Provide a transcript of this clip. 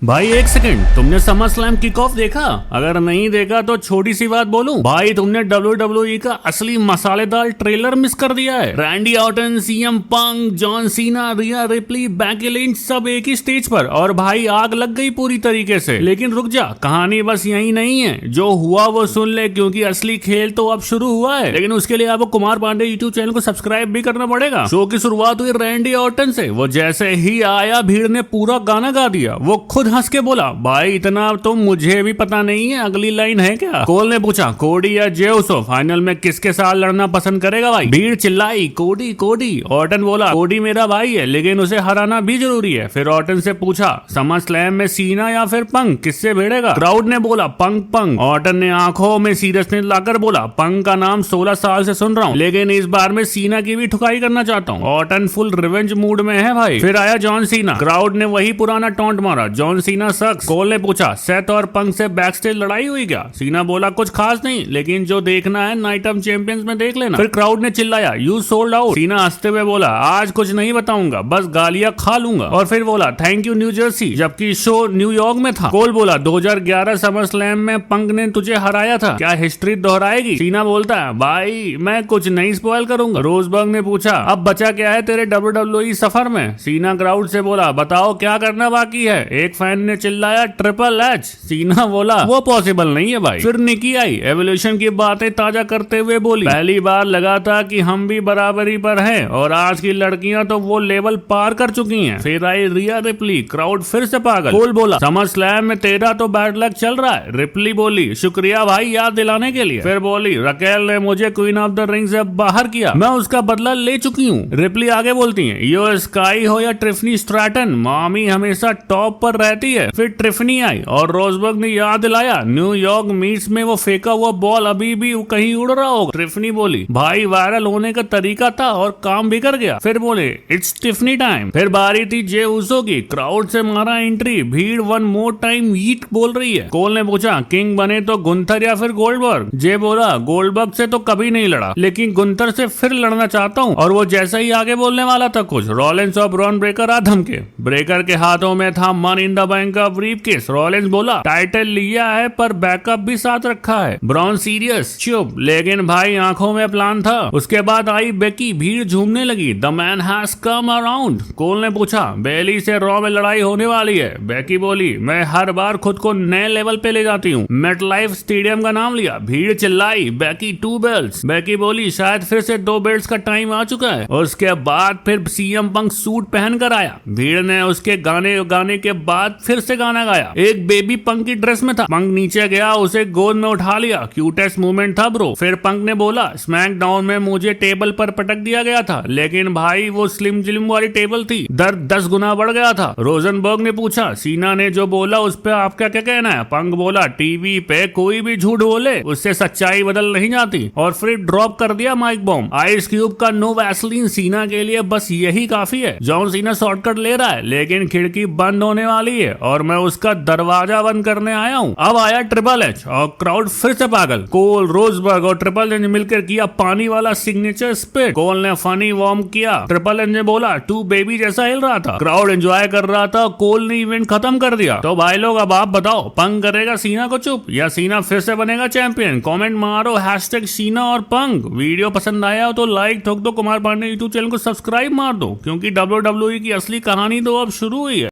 भाई एक सेकंड, तुमने समर स्लैम किक ऑफ देखा? अगर नहीं देखा तो छोटी सी बात बोलूं भाई, तुमने WWE का असली मसालेदार ट्रेलर मिस कर दिया है। Randy Orton, CM Punk, John Cena, रिया रिप्ली, बेकी लिंच सब एक ही स्टेज पर, और भाई आग लग गई पूरी तरीके से। लेकिन रुक जा, कहानी बस यही नहीं है। जो हुआ वो सुन ले, क्योंकि असली खेल तो अब शुरू हुआ है। लेकिन उसके लिए आपको कुमार पांडे यूट्यूब चैनल को सब्सक्राइब भी करना पड़ेगा। शो की शुरुआत हुई रैंडी ऑर्टन से। वो जैसे ही आया, भीड़ ने पूरा गाना गा दिया। वो खुद हंस के बोला, भाई इतना तो मुझे भी पता नहीं है, अगली लाइन है क्या? कोल ने पूछा, कोडी या जेउसो फाइनल में किसके साथ लड़ना पसंद करेगा भाई? भीड़ चिल्लाई, कोडी कोडी। ऑर्टन बोला, कोडी मेरा भाई है, लेकिन उसे हराना भी जरूरी है। फिर ऑर्टन से पूछा, समर स्लैम में सीना या फिर पंक, किससे भिड़ेगा? क्राउड ने बोला, पंक पंक। ऑर्टन ने आंखों में सीरियसनेस लाकर बोला, पंक का नाम 16 साल से सुन रहा हूँ, लेकिन इस बार मैं सीना की भी ठुकाई करना चाहता हूँ। ऑर्टन फुल रिवेंज मूड में है भाई। फिर आया जॉन सीना। क्राउड ने वही पुराना टॉन्ट मारा, जॉन सीना सक्स। कोल ने पूछा, सेथ और पंक से बैक स्टेज लड़ाई हुई क्या? सीना बोला, कुछ खास नहीं, लेकिन जो देखना है नाइट ऑफ चैंपियंस में देख लेना। फिर क्राउड ने चिल्लाया, यू सोल्ड आउट। सीना हंसते हुए बोला, आज कुछ नहीं बताऊंगा, बस गालियां खा लूंगा। और फिर बोला, थैंक यू न्यू जर्सी, जबकि शो न्यूयॉर्क में था। कोल बोला, 2011 समर स्लैम में पंक ने तुझे हराया था, क्या हिस्ट्री दोहराएगी? सीना बोलता है, भाई मैं कुछ नहीं स्पॉइल करूंगा। रोजबर्ग ने पूछा, अब बचा क्या है तेरे WWE सफर में? सीना क्राउड से बोला, बताओ क्या करना बाकी है? एक फैन ने चिल्लाया, ट्रिपल एच। सीना बोला, वो पॉसिबल नहीं है भाई। फिर निकी आई, एवोल्यूशन की बातें ताजा करते हुए बोली, पहली बार लगा था कि हम भी बराबरी पर हैं, और आज की लड़कियां तो वो लेवल पार कर चुकी हैं। फिर आई रिया रिप्ली। क्राउड फिर से पागल। कोल बोला, समर स्लैम में तेरा तो बैड लक चल रहा है। रिप्ली बोली, शुक्रिया भाई याद दिलाने के लिए। फिर बोली, रकेल ने मुझे क्वीन ऑफ द रिंग से बाहर किया, मैं उसका बदला ले चुकी हूँ। रिप्ली आगे बोलती है, यो स्काई हो या ट्रिफनी स्ट्रैटन, मामी हमेशा टॉप पर रहती है। फिर ट्रिफनी आई और रोजबर्ग ने याद दिलाया, न्यूयॉर्क मीट्स में वो फेंका हुआ बॉल अभी भी कहीं उड़ रहा होगा। ट्रिफनी बोली, भाई वायरल होने का तरीका था और काम भी कर गया। फिर बोले, इट्स टिफनी टाइम। फिर बारी थी जे उसो की। क्राउड से मारा एंट्री। भीड़ वन मोर टाइम ईट बोल रही है। कोल ने पूछा, किंग बने तो गुंथर या फिर गोल्डबर्ग? जे बोला, गोल्डबर्ग से तो कभी नहीं लड़ा, लेकिन गुंथर से फिर लड़ना चाहता हूँ। और वो जैसा ही आगे बोलने वाला था, कुछ रॉलिंस और ब्रॉन ब्रेकर आ धमके। ब्रेकर के हाथों में था मनी इन द बैंक का ब्रीफकेस। रॉलिंस बोला, टाइटल लिया है पर बैकअप भी साथ रखा है। ब्रॉन सीरियस, चुप, लेकिन भाई आंखों में प्लान था। उसके बाद आई बेकी। भीड़ झूमने लगी, the man has come around. Cole ने पूछा, बेली से रॉ में लड़ाई होने वाली है? बेकी बोली, मैं हर बार खुद को नए लेवल पे ले जाती हूँ। मेट लाइफ स्टेडियम का नाम लिया। भीड़ चिल्लाई, बेकी 2 बेल्ट्स। बेकी बोली, शायद फिर से 2 बेल्ट्स का टाइम आ चुका है। उसके बाद फिर सीएम पंक सूट पहन कर आया। भीड़ ने उसके गाने के बाद फिर से गाना गाया। एक बेबी पंक की ड्रेस में था। पंक नीचे गया, उसे गोद में उठा लिया। क्यूटेस्ट मूवमेंट था ब्रो। फिर पंक ने बोला, स्मैक डाउन में मुझे टेबल पर पटक दिया गया था, लेकिन भाई वो स्लिम जिलिम वाली टेबल थी, दर्द 10 गुना बढ़ गया था। रोजनबर्ग ने पूछा, सीना ने जो बोला उस पर आपका क्या कहना है? पंक बोला, टीवी पे कोई भी झूठ बोले उससे सच्चाई बदल नहीं जाती। और फिर ड्रॉप कर दिया माइक बॉम्ब। आइस क्यूब का नो वैसलीन सीना के लिए बस यही काफी है। जॉन सीना शॉर्टकट ले रहा है, लेकिन खिड़की बंद होने वाली है और मैं उसका दरवाजा बंद करने आया हूँ। अब आया ट्रिपल एच और क्राउड फिर से पागल। कोल, रोजबर्ग और ट्रिपल एच ने मिलकर किया पानी वाला सिग्नेचर स्पिट। कोल ने फनी वार्म किया। ट्रिपल एच ने बोला, 2 बेबी जैसा हिल रहा था। क्राउड एंजॉय कर रहा था। कोल ने इवेंट खत्म कर दिया। तो भाई लोग, अब आप बताओ, पंक करेगा सीना को चुप या सीना फिर से बनेगा चैंपियन? कमेंट मारो #सीना और पंक। वीडियो पसंद आया हो तो लाइक ठोक दो। कुमार पांडे यूट्यूब चैनल को सब्सक्राइब मार दो, क्योंकि WWE की असली कहानी तो अब शुरू हुई है।